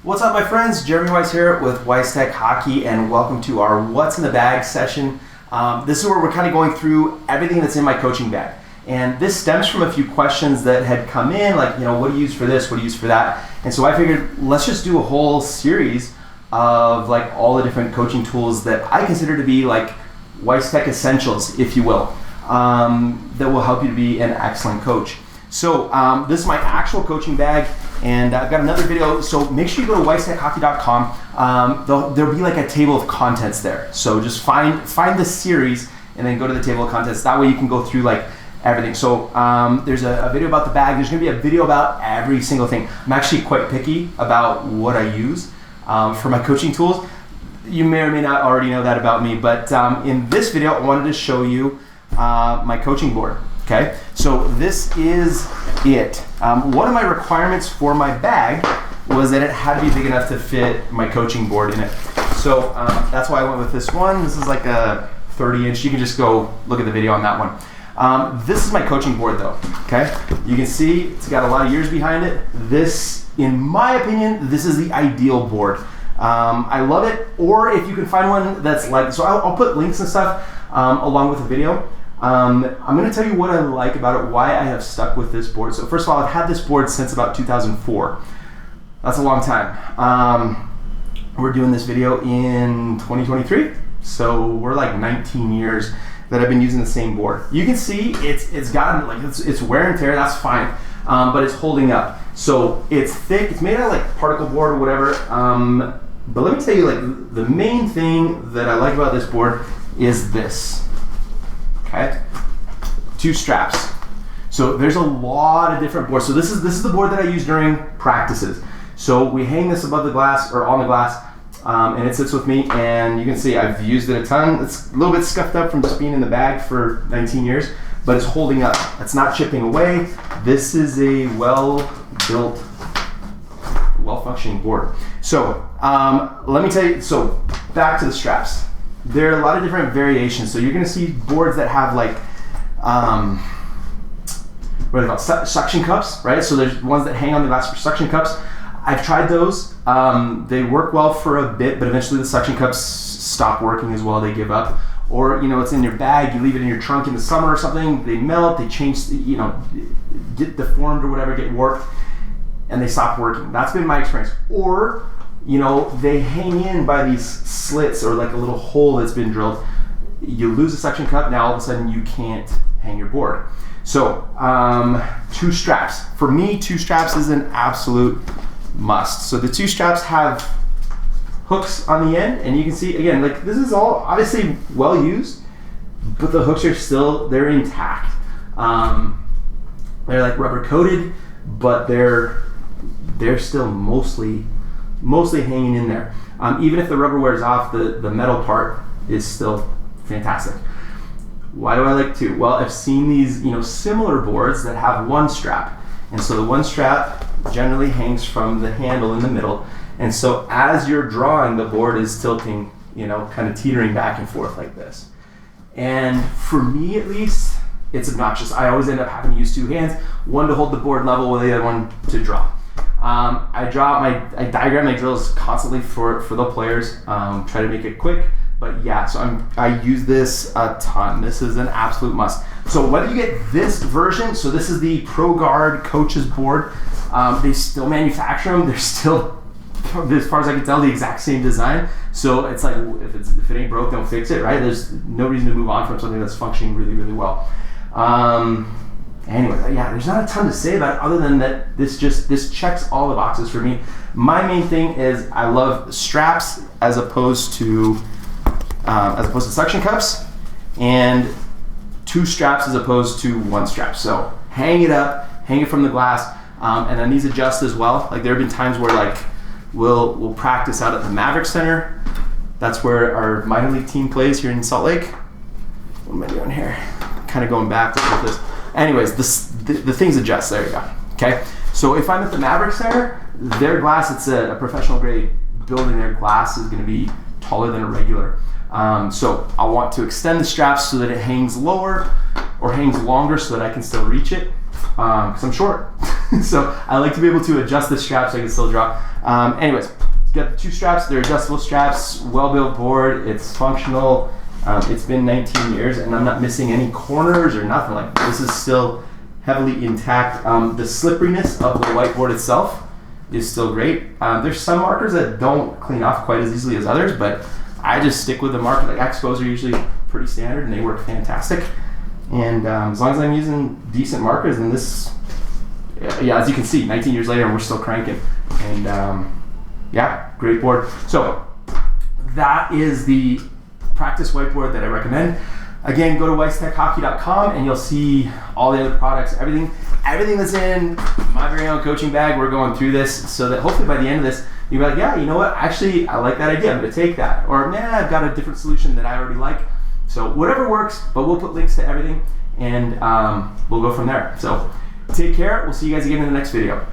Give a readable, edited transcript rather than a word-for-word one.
What's up, my friends? Jeremy Weiss here with Weiss Tech Hockey, and welcome to our What's in the Bag session. This is where we're kind of going through everything that's in my coaching bag. And this stems from a few questions that had come in, like, what do you use for this? What do you use for that? And so I figured, let's just do a whole series of like all the different coaching tools that I consider to be like Weiss Tech essentials, if you will, that will help you to be an excellent coach. So this is my actual coaching bag, and I've got another video, so make sure you go to withstood.com. There'll be like a table of contents there. So just find the series and then go to the table of contents. That way you can go through like everything. So there's a video about the bag. There's gonna be a video about every single thing. I'm actually quite picky about what I use for my coaching tools. You may or may not already know that about me, but in this video, I wanted to show you my coaching board. Okay, so this is it. One of my requirements for my bag was that it had to be big enough to fit my coaching board in it. So that's why I went with this one. This is like a 30-inch. You can just go look at the video on that one. This is my coaching board though, okay? You can see it's got a lot of years behind it. This, in my opinion, this is the ideal board. I love it, or if you can find one that's like, so I'll put links and stuff along with the video. I'm going to tell you what I like about it, why I have stuck with this board. So first of all, I've had this board since about 2004. That's a long time. We're doing this video in 2023, so we're like 19 years that I've been using the same board. You can see it's gotten like it's wear and tear. That's fine, but it's holding up. So it's thick. It's made out of like particle board or whatever. But let me tell you, like the main thing that I like about this board is this. Okay, 2 straps. So there's a lot of different boards. So this is the board that I use during practices. So we hang this above the glass or on the glass, and it sits with me. And you can see I've used it a ton. It's a little bit scuffed up from just being in the bag for 19 years, but it's holding up. It's not chipping away. This is a well-built, well-functioning board. So let me tell you. So back to the straps. There are a lot of different variations. So you're going to see boards that have like, what are they called? Suction cups, right? So there's ones that hang on the glass for suction cups. I've tried those. They work well for a bit, but eventually the suction cups stop working as well. They give up. Or, it's in your bag. You leave it in your trunk in the summer or something. They melt. They change, get deformed or whatever, get warped, and they stop working. That's been my experience. Or they hang in by these slits or like a little hole that's been drilled. You lose a suction cup, now all of a sudden you can't hang your board. So 2 straps. For me, 2 straps is an absolute must. So the 2 straps have hooks on the end, and you can see, again, like this is all obviously well used, but the hooks are they're intact. They're like rubber coated, but they're still mostly hanging in there. Even if the rubber wears off, the metal part is still fantastic. Why do I like 2? Well, I've seen these similar boards that have 1 strap, and so the 1 strap generally hangs from the handle in the middle, and so as you're drawing, the board is tilting, kind of teetering back and forth like this. And for me at least, it's obnoxious. I always end up having to use 2 hands, one to hold the board level with the other one to draw. I diagram my drills constantly for the players, try to make it quick, but yeah, so I use this a ton. This is an absolute must. So whether you get this version, so this is the Pro Guard coach's board, they still manufacture them. They're still, as far as I can tell, the exact same design. So it's like, if it ain't broke, don't fix it, right? There's no reason to move on from something that's functioning really, really well. Anyway, yeah, there's not a ton to say about it other than that this checks all the boxes for me. My main thing is I love straps as opposed to suction cups, and 2 straps as opposed to 1 strap. So hang it up, hang it from the glass, and then these adjust as well. Like there have been times where like we'll practice out at the Maverick Center. That's where our minor league team plays here in Salt Lake. What am I doing here? Kind of going back with this. Anyways, the things adjust. There you go. Okay. So if I'm at the Maverick Center, their glass, it's a professional grade building. Their glass is going to be taller than a regular. So I want to extend the straps so that it hangs lower or hangs longer so that I can still reach it. Because I'm short. So I like to be able to adjust the straps so I can still draw. Anyways, got the 2 straps. They're adjustable straps, well-built board. It's functional. It's been 19 years and I'm not missing any corners or nothing. Like, this is still heavily intact. The slipperiness of the whiteboard itself is still great. There's some markers that don't clean off quite as easily as others, but I just stick with the marker. Like, Expos are usually pretty standard and they work fantastic. And as long as I'm using decent markers, then this, yeah, as you can see, 19 years later, we're still cranking. And yeah, great board. So that is the practice whiteboard that I recommend. Again, go to withstood.com and you'll see all the other products, everything that's in my very own coaching bag. We're going through this so that hopefully by the end of this, you'll be like, yeah, you know what? Actually, I like that idea. I'm going to take that. Or, nah, I've got a different solution that I already like. So whatever works, but we'll put links to everything and we'll go from there. So take care. We'll see you guys again in the next video.